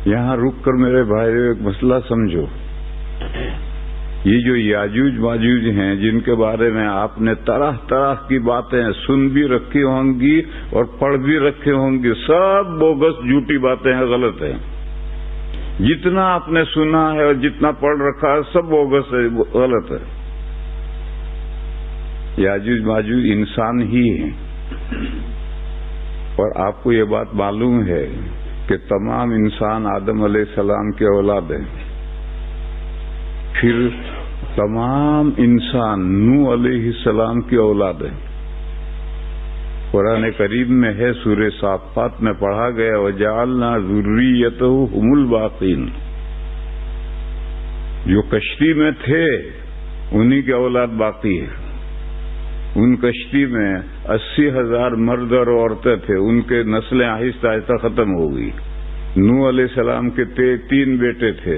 یہاں رک کر میرے بھائی ایک مسئلہ سمجھو. یہ جو یاجوج ماجوج ہیں جن کے بارے میں آپ نے طرح طرح کی باتیں سن بھی رکھی ہوں گی اور پڑھ بھی رکھی ہوں گی، سب بوگس جھوٹی باتیں ہیں، غلط ہیں. جتنا آپ نے سنا ہے اور جتنا پڑھ رکھا ہے سب بوگس ہے، غلط ہے. یاجوج ماجوج انسان ہی ہیں، اور آپ کو یہ بات معلوم ہے کہ تمام انسان آدم علیہ السلام کے اولاد ہیں. پھر تمام انسان نوح علیہ السلام کی اولاد ہیں. قرآن کریم میں ہے، سورہ صافات میں پڑھا گیا وَجَعَلْنَا ذُرِّيَّتَهُ هُمُ الْبَاقِينَ. جو کشتی میں تھے انہی کے اولاد باقی ہے. ان کشتی میں 80,000 مرد اور عورتیں تھے، ان کے نسلیں آہستہ آہستہ ختم ہو گئی. نوح علیہ السلام کے 3 بیٹے تھے،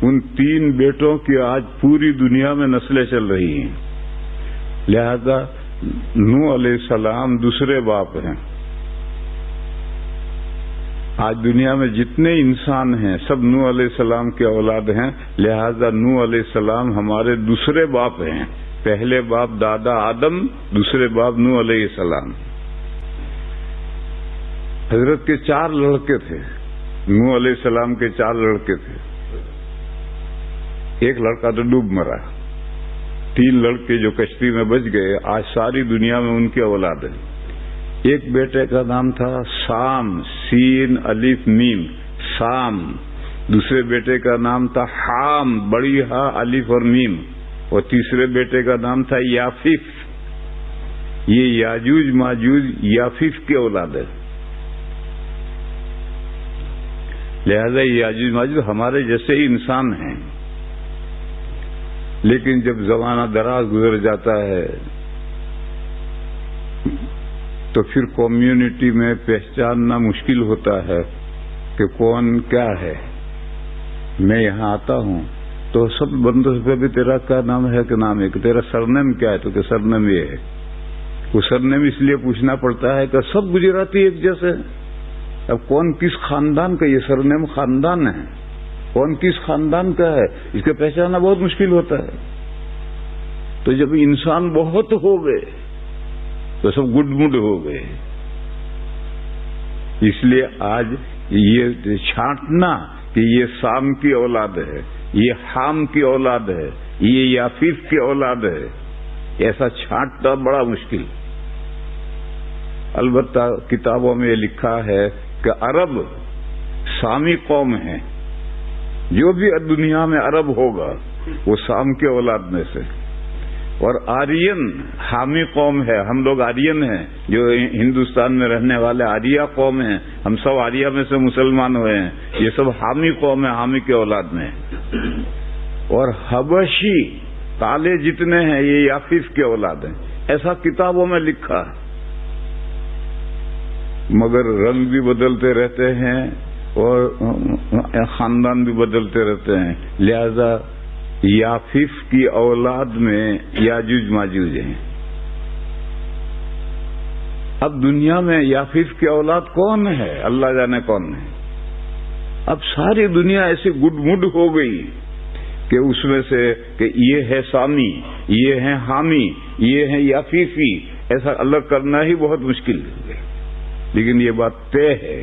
ان 3 بیٹوں کی آج پوری دنیا میں نسلیں چل رہی ہیں. لہذا نوح علیہ السلام دوسرے باپ ہیں. آج دنیا میں جتنے انسان ہیں سب نوح علیہ السلام کے اولاد ہیں. لہذا نوح علیہ السلام ہمارے دوسرے باپ ہیں. پہلے باپ دادا آدم، دوسرے باپ نوح علیہ السلام. حضرت کے 4 لڑکے تھے، نوح علیہ السلام کے 4 لڑکے تھے. ایک لڑکا تو ڈوب مرا، 3 لڑکے جو کشتی میں بچ گئے آج ساری دنیا میں ان کی اولاد ہے. ایک بیٹے کا نام تھا سام، سین الف میم، سام. دوسرے بیٹے کا نام تھا حام، بڑی ہا الف اور میم. اور تیسرے بیٹے کا نام تھا یافیف. یہ یاجوج ماجوج یافیف کی اولاد ہے. لہذا یہ یاجوج ماجوج ہمارے جیسے ہی انسان ہیں. لیکن جب زمانہ دراز گزر جاتا ہے تو پھر کمیونٹی میں پہچاننا مشکل ہوتا ہے کہ کون کیا ہے. میں یہاں آتا ہوں تو سب بندوں سے بھی تیرا کیا نام ہے کہ نام ہے، کہ تیرا سرنیم کیا ہے تو کہ سرنیم یہ ہے. وہ سرنیم اس لیے پوچھنا پڑتا ہے کہ سب گجراتی ایک جیسے. اب کون کس خاندان کا، یہ سرنیم خاندان ہے، کون کس خاندان کا ہے اس کے پہچاننا بہت مشکل ہوتا ہے. تو جب انسان بہت ہو گئے تو سب گڈ مڈ ہو گئے. اس لیے آج یہ چھانٹنا کہ یہ سام کی اولاد ہے، یہ حام کی اولاد ہے، یہ یافیف کی اولاد ہے، ایسا چھانٹنا بڑا مشکل. البتہ کتابوں میں یہ لکھا ہے کہ عرب سامی قوم ہیں. جو بھی دنیا میں عرب ہوگا وہ سام کے اولاد میں سے. اور آرین حامی قوم ہے. ہم لوگ آرین ہیں جو ہندوستان میں رہنے والے آریہ قوم ہیں. ہم سب آریہ میں سے مسلمان ہوئے ہیں. یہ سب حامی قوم ہے، حامی کے اولاد میں. اور حبشی کالے جتنے ہیں یہ یافیف کے اولاد ہیں. ایسا کتابوں میں لکھا ہے. مگر رنگ بھی بدلتے رہتے ہیں اور خاندان بھی بدلتے رہتے ہیں. لہذا یافیف کی اولاد میں یاجوج ماجوج ہیں. اب دنیا میں یافیف کی اولاد کون ہے؟ اللہ جانے کون ہے. اب ساری دنیا ایسی گڈ مڈ ہو گئی کہ اس میں سے کہ یہ ہے سامی، یہ ہے حامی، یہ ہے یافیفی. ایسا الگ کرنا ہی بہت مشکل ہے. لیکن یہ بات طے ہے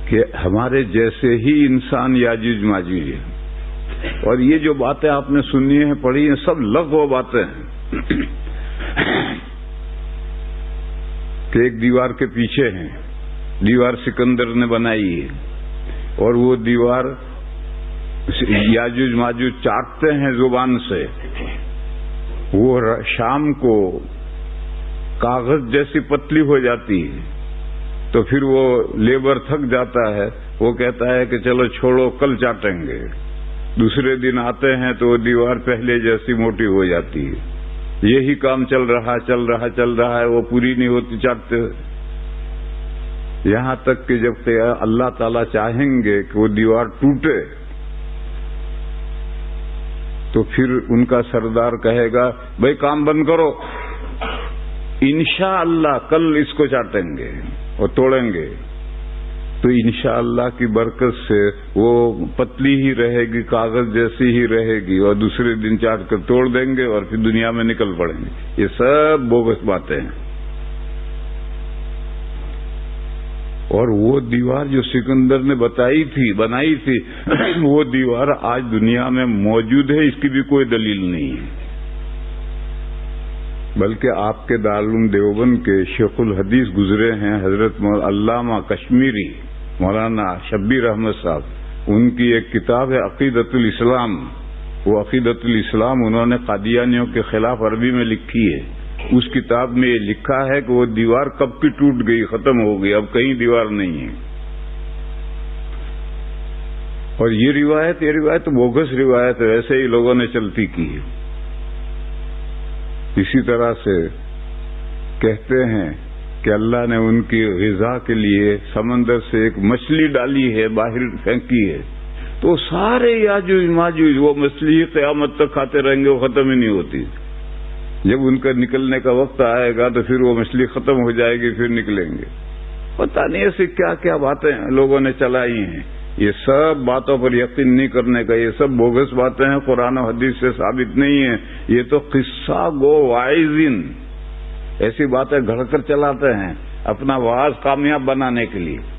کہ ہمارے جیسے ہی انسان یاجوج ماجوج ہے. اور یہ جو باتیں آپ نے سنی ہیں پڑھی ہیں سب لغو باتیں ہیں کہ ایک دیوار کے پیچھے ہیں. دیوار سکندر نے بنائی ہے اور وہ دیوار یاجوج ماجوج چاٹتے ہیں زبان سے. وہ شام کو کاغذ جیسی پتلی ہو جاتی ہے تو پھر وہ لیبر تھک جاتا ہے. وہ کہتا ہے کہ چلو چھوڑو کل چاٹیں گے. دوسرے دن آتے ہیں تو وہ دیوار پہلے جیسی موٹی ہو جاتی ہے. یہی کام چل رہا ہے. وہ پوری نہیں ہوتی چاٹتے. یہاں تک کہ جب اللہ تعالیٰ چاہیں گے کہ وہ دیوار ٹوٹے تو پھر ان کا سردار کہے گا بھائی کام بند کرو، انشاءاللہ کل اس کو چاٹیں گے. اور توڑیں گے تو انشاءاللہ کی برکت سے وہ پتلی ہی رہے گی، کاغذ جیسی ہی رہے گی، اور دوسرے دن چاٹ کر توڑ دیں گے اور پھر دنیا میں نکل پڑیں گے۔ یہ سب بوگس باتیں ہیں۔ اور وہ دیوار جو سکندر نے بنائی تھی وہ دیوار آج دنیا میں موجود ہے، اس کی بھی کوئی دلیل نہیں ہے، بلکہ آپ کے دارالعلوم دیوبند کے شیخ الحدیث گزرے ہیں حضرت علامہ کشمیری مولانا شبیر احمد صاحب، ان کی ایک کتاب ہے عقیدۃ الاسلام، وہ عقیدۃ الاسلام انہوں نے قادیانیوں کے خلاف عربی میں لکھی ہے۔ اس کتاب میں یہ لکھا ہے کہ وہ دیوار کب کی ٹوٹ گئی، ختم ہو گئی، اب کہیں دیوار نہیں ہے۔ اور یہ روایت بوگس روایت ہے، ایسے ہی لوگوں نے چلتی کی ہے۔ اسی طرح سے کہتے ہیں کہ اللہ نے ان کی غذا کے لیے سمندر سے ایک مچھلی ڈالی ہے، باہر پھینکی ہے، تو سارے یاجوج ماجوج وہ مچھلی قیامت تک کھاتے رہیں گے، وہ ختم ہی نہیں ہوتی۔ جب ان کا نکلنے کا وقت آئے گا تو پھر وہ مچھلی ختم ہو جائے گی، پھر نکلیں گے۔ پتہ نہیں ایسی کیا کیا باتیں لوگوں نے چلائی ہیں۔ یہ سب باتوں پر یقین نہیں کرنے کا، یہ سب بوگس باتیں ہیں، قرآن و حدیث سے ثابت نہیں ہیں۔ یہ تو قصہ گو واعظین ایسی باتیں گھڑ کر چلاتے ہیں اپنا واعظ کامیاب بنانے کے لیے۔